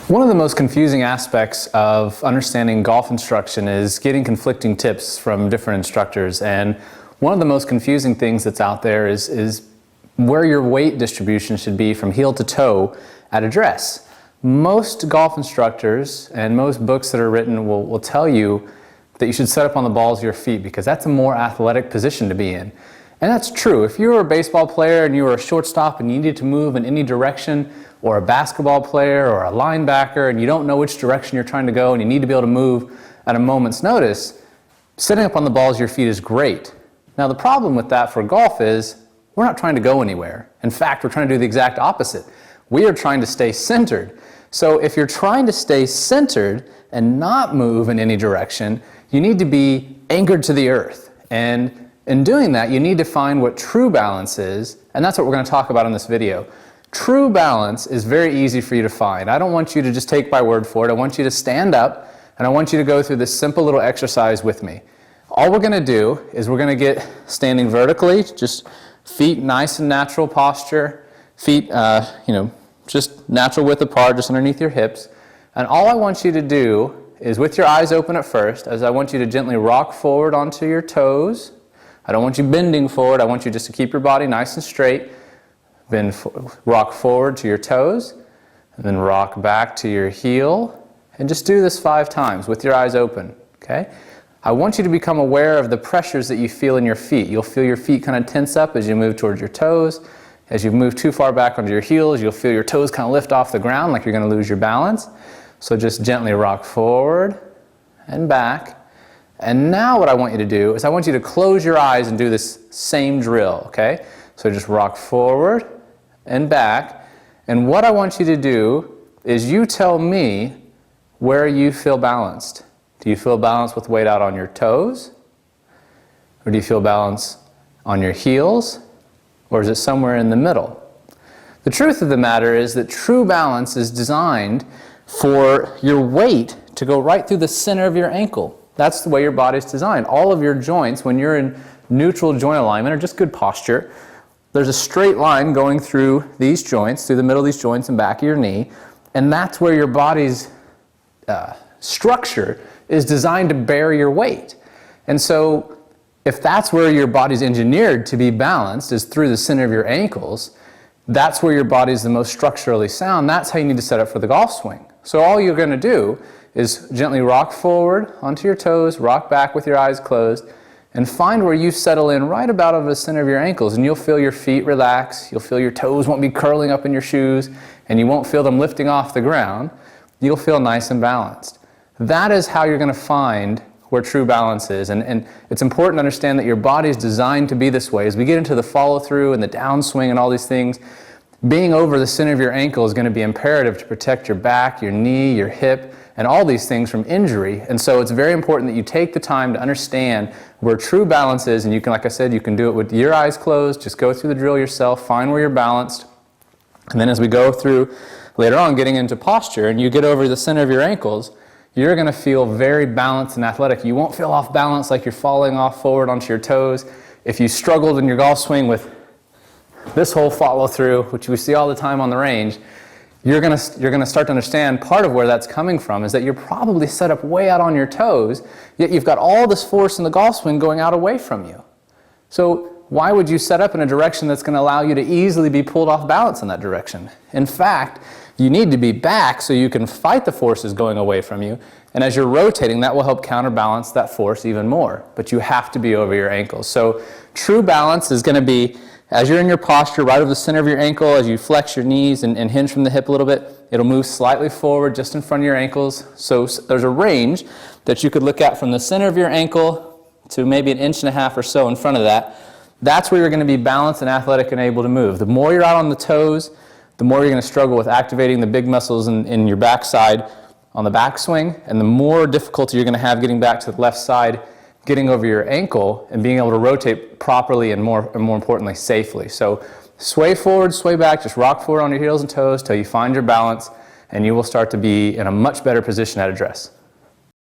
One of the most confusing aspects of understanding golf instruction is getting conflicting tips from different instructors. And one of the most confusing things that's out there is where your weight distribution should be from heel to toe at address. Most golf instructors and most books that are written will tell you that you should set up on the balls of your feet because that's a more athletic position to be in. And that's true. If you were a baseball player and you were a shortstop and you needed to move in any direction, or a basketball player or a linebacker and you don't know which direction you're trying to go and you need to be able to move at a moment's notice, setting up on the balls of your feet is great. Now the problem with that for golf is we're not trying to go anywhere. In fact, we're trying to do the exact opposite. We are trying to stay centered. So if you're trying to stay centered and not move in any direction, you need to be anchored to the earth. And in doing that, you need to find what true balance is, and that's what we're going to talk about in this video. True balance is very easy for you to find. I don't want you to just take my word for it. I want you to stand up and I want you to go through this simple little exercise with me. All we're going to do is we're going to get standing vertically, just feet nice and natural posture, feet just natural width apart, just underneath your hips. And all I want you to do is, with your eyes open at first, as I want you to gently rock forward onto your toes. I don't want you bending forward. I want you just to keep your body nice and straight. Then rock forward to your toes, and then rock back to your heel, and just do this 5 times with your eyes open, okay? I want you to become aware of the pressures that you feel in your feet. You'll feel your feet kind of tense up as you move towards your toes. As you move too far back onto your heels, you'll feel your toes kind of lift off the ground like you're going to lose your balance. So just gently rock forward and back. And now what I want you to do is I want you to close your eyes and do this same drill, okay? So just rock forward and back, and what I want you to do is you tell me where you feel balanced. Do you feel balanced with weight out on your toes? Or do you feel balanced on your heels? Or is it somewhere in the middle? The truth of the matter is that true balance is designed for your weight to go right through the center of your ankle. That's the way your body's designed. All of your joints, when you're in neutral joint alignment, are just good posture. There's a straight line going through these joints, through the middle of these joints and back of your knee, and that's where your body's structure is designed to bear your weight. And so if that's where your body's engineered to be balanced, is through the center of your ankles, that's where your body's the most structurally sound. That's how you need to set up for the golf swing. So all you're going to do is gently rock forward onto your toes, rock back with your eyes closed, and find where you settle in right about over the center of your ankles, and you'll feel your feet relax, you'll feel your toes won't be curling up in your shoes, and you won't feel them lifting off the ground. You'll feel nice and balanced. That is how you're going to find where true balance is, and it's important to understand that your body is designed to be this way. As we get into the follow-through and the downswing and all these things, being over the center of your ankle is going to be imperative to protect your back, your knee, your hip, and all these things from injury. And so it's very important that you take the time to understand where true balance is, and you can, like I said, you can do it with your eyes closed. Just go through the drill yourself, find where you're balanced, and then as we go through later on getting into posture and you get over the center of your ankles, you're going to feel very balanced and athletic. You won't feel off balance like you're falling off forward onto your toes. If you struggled in your golf swing with this whole follow through, which we see all the time on the range, you're going to start to understand part of where that's coming from is that you're probably set up way out on your toes, yet you've got all this force in the golf swing going out away from you. So why would you set up in a direction that's going to allow you to easily be pulled off balance in that direction? In fact, you need to be back so you can fight the forces going away from you, and as you're rotating, that will help counterbalance that force even more. But you have to be over your ankles. So true balance is going to be as you're in your posture, right over the center of your ankle, as you flex your knees and hinge from the hip a little bit, it'll move slightly forward just in front of your ankles. So there's a range that you could look at from the center of your ankle to maybe 1.5 inches or so in front of that. That's where you're going to be balanced and athletic and able to move. The more you're out on the toes, the more you're going to struggle with activating the big muscles in your backside on the backswing, and the more difficulty you're going to have getting back to the left side, getting over your ankle and being able to rotate properly and more importantly, safely. So sway forward, sway back, just rock forward on your heels and toes till you find your balance, and you will start to be in a much better position at address.